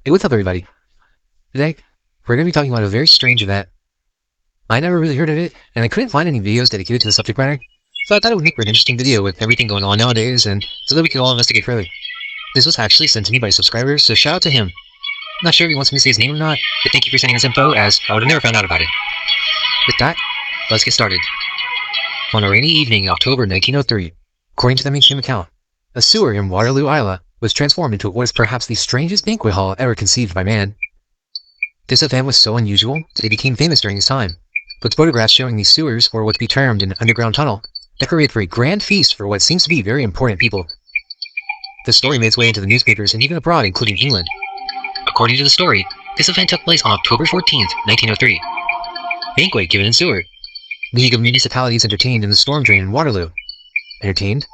Hey, what's up everybody? Today, we're going to be talking about a very strange event. I never really heard of it, and I couldn't find any videos dedicated to the subject matter, so I thought it would make for an interesting video with everything going on nowadays, and so that we could all investigate further. This was actually sent to me by a subscriber, so shout out to him. Not sure if he wants me to say his name or not, but thank you for sending this info, as I would have never found out about it. With that, let's get started. On a rainy evening in October 1903, according to the museum account, a sewer in Waterloo, Iowa, was transformed into what is perhaps the strangest banquet hall ever conceived by man. This event was so unusual that it became famous during its time, with photographs showing these sewers, or what to be termed an underground tunnel, decorated for a grand feast for what seems to be very important people. The story made its way into the newspapers and even abroad, including England. According to the story, this event took place on October 14th, 1903. Banquet given in sewer. League of Municipalities entertained in the storm drain in Waterloo. Entertained?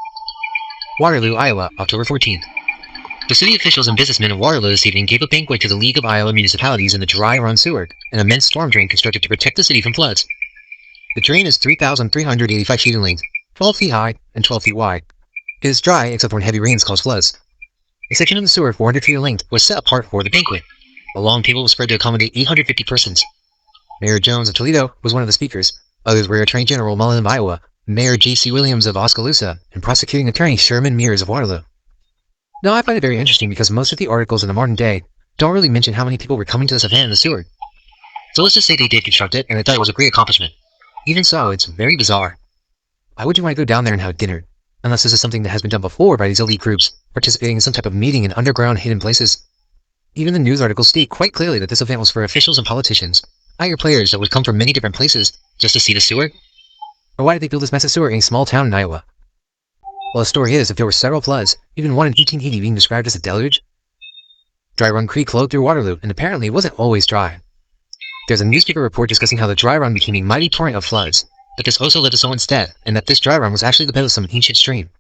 Waterloo, Iowa, October 14th. The city officials and businessmen of Waterloo this evening gave a banquet to the League of Iowa Municipalities in the dry run sewer, an immense storm drain constructed to protect the city from floods. The drain is 3,385 feet in length, 12 feet high, and 12 feet wide. It is dry except when heavy rains cause floods. A section of the sewer 400 feet in length was set apart for the banquet. A long table was spread to accommodate 850 persons. Mayor Jones of Toledo was one of the speakers. Others were Attorney General Mullen of Iowa, Mayor J.C. Williams of Oskaloosa, and Prosecuting Attorney Sherman Mears of Waterloo. Now, I find it very interesting because most of the articles in the modern day don't really mention how many people were coming to this event in the sewer. So let's just say they did construct it, and they thought it was a great accomplishment. Even so, it's very bizarre. Why would you want to go down there and have dinner? Unless this is something that has been done before by these elite groups, participating in some type of meeting in underground hidden places. Even the news articles state quite clearly that this event was for officials and politicians, higher players that would come from many different places just to see the sewer. Or why did they build this massive sewer in a small town in Iowa? Well, the story is, if there were several floods, even one in 1880 being described as a deluge, Dry Run Creek flowed through Waterloo, and apparently it wasn't always dry. There's a newspaper report discussing how the Dry Run became a mighty torrent of floods, but this also led to someone's death, and that this Dry Run was actually the bed of some ancient stream.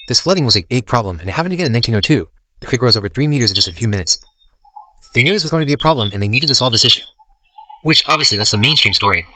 This flooding was a big problem, and it happened again in 1902. The creek rose over 3 meters in just a few minutes. They knew this was going to be a problem, and they needed to solve this issue. Which, obviously, that's the mainstream story.